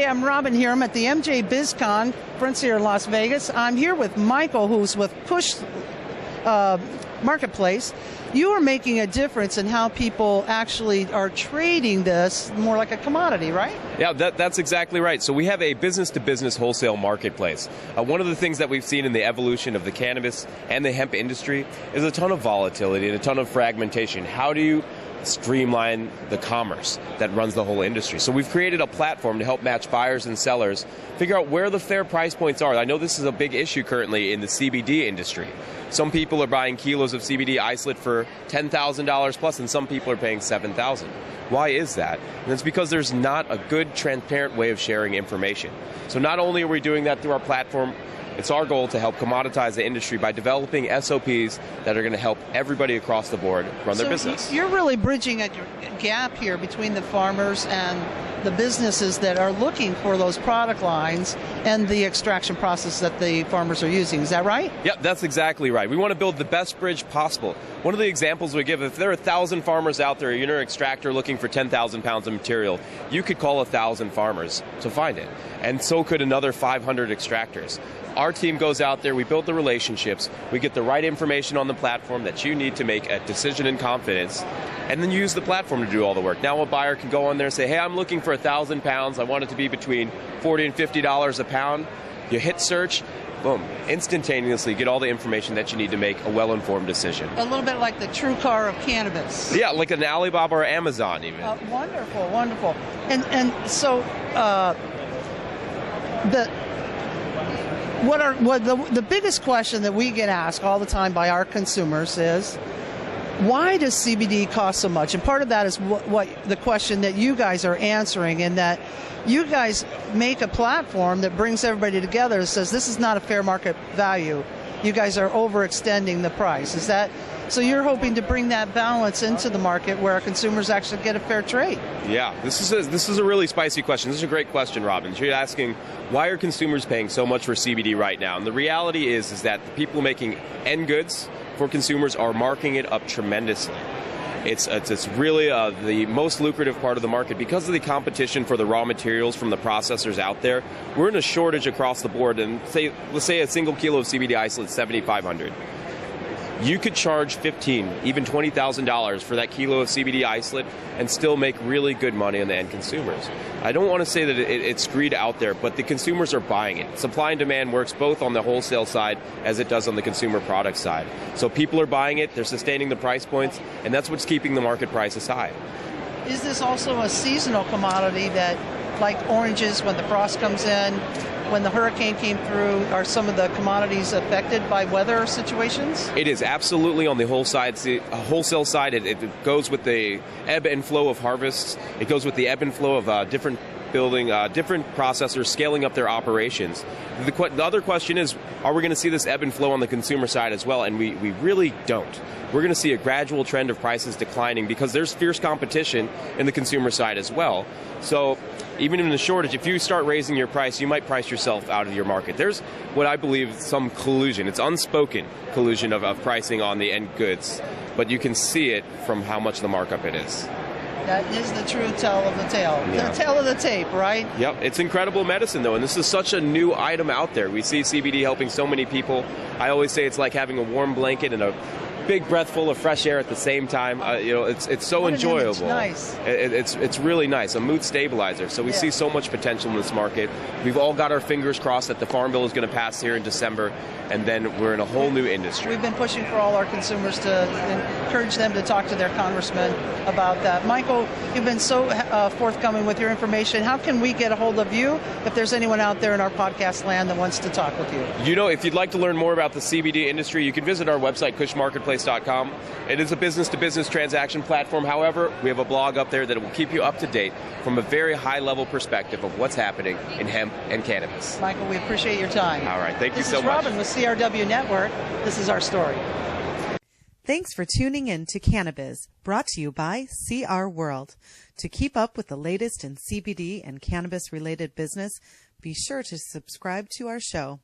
Hey, I'm Robin here. I'm at the MJ BizCon conference here in Las Vegas. I'm here with Michael, who's with Kush Marketplace. You are making a difference in how people actually are trading this more like a commodity, right? Yeah, that's exactly right. So we have a business-to-business wholesale marketplace. One of the things that we've seen in the evolution of the cannabis and the hemp industry is a ton of volatility and a ton of fragmentation. How do you streamline the commerce that runs the whole industry? So we've created a platform to help match buyers and sellers, figure out where the fair price points are. I know this is a big issue currently in the CBD industry. Some people are buying kilos of CBD isolate for $10,000 plus, and some people are paying $7,000. Why is that? And it's because there's not a good, transparent way of sharing information. So not only are we doing that through our platform, it's our goal to help commoditize the industry by developing SOPs that are going to help everybody across the board run their business. You're really bridging a gap here between the farmers and the businesses that are looking for those product lines and the extraction process that the farmers are using. Is that right? Yep, that's exactly right. We want to build the best bridge possible. One of the examples we give, if there are 1,000 farmers out there, you're an extractor looking for 10,000 pounds of material, you could call 1,000 farmers to find it. And so could another 500 extractors. Our team goes out there, we build the relationships, we get the right information on the platform that you need to make a decision in confidence, and then you use the platform to do all the work. Now a buyer can go on there and say, hey, I'm looking for 1,000 pounds, I want it to be between $40 and $50 a pound. You hit search, boom, instantaneously get all the information that you need to make a well-informed decision. A little bit like the true car of cannabis. Yeah, like an Alibaba or Amazon even. Wonderful, wonderful. And so the biggest question that we get asked all the time by our consumers is, why does CBD cost so much? And part of that is what the question that you guys are answering, in that you guys make a platform that brings everybody together and says this is not a fair market value. You guys are overextending the price. Is that so? You're hoping to bring that balance into the market where our consumers actually get a fair trade. Yeah, this is a really spicy question. This is a great question, Robin. You're asking, why are consumers paying so much for CBD right now? And the reality is that the people making end goods for consumers are marking it up tremendously. It's really the most lucrative part of the market because of the competition for the raw materials from the processors out there. We're in a shortage across the board, and let's say a single kilo of CBD isolate is $7,500. You could charge $15,000, even $20,000 for that kilo of CBD isolate and still make really good money on the end consumers. I don't want to say that it's greed out there, but the consumers are buying it. Supply and demand works both on the wholesale side as it does on the consumer product side. So people are buying it, they're sustaining the price points, and that's what's keeping the market prices high. Is this also a seasonal commodity that, like oranges, when the frost comes in, when the hurricane came through, are some of the commodities affected by weather situations? It is absolutely on the wholesale side. It goes with the ebb and flow of harvests. It goes with the ebb and flow of different processors scaling up their operations. The other question is, are we going to see this ebb and flow on the consumer side as well? And we really don't. We're going to see a gradual trend of prices declining because there's fierce competition in the consumer side as well. So even in the shortage, if you start raising your price, you might price yourself out of your market. There's what I believe some collusion. It's unspoken collusion of pricing on the end goods, but you can see it from how much the markup it is. That is the true tell of the tale. Yeah. The tale of the tape, right? Yep. It's incredible medicine, though, and this is such a new item out there. We see CBD helping so many people. I always say it's like having a warm blanket and a big breath full of fresh air at the same time. It's so enjoyable. Nice. It's really nice. A mood stabilizer. So we see so much potential in this market. We've all got our fingers crossed that the Farm Bill is going to pass here in December, and then we're in a whole new industry. We've been pushing for all our consumers to encourage them to talk to their congressman about that. Michael, you've been so forthcoming with your information. How can we get a hold of you if there's anyone out there in our podcast land that wants to talk with you? If you'd like to learn more about the CBD industry, you can visit our website, kushmarketplace.com. It is a business-to-business transaction platform. However, we have a blog up there that will keep you up to date from a very high-level perspective of what's happening in hemp and cannabis. Michael, we appreciate your time. All right. Thank you so much. This is Robin with CRW Network. This is our story. Thanks for tuning in to Cannabis, brought to you by CR World. To keep up with the latest in CBD and cannabis-related business, be sure to subscribe to our show.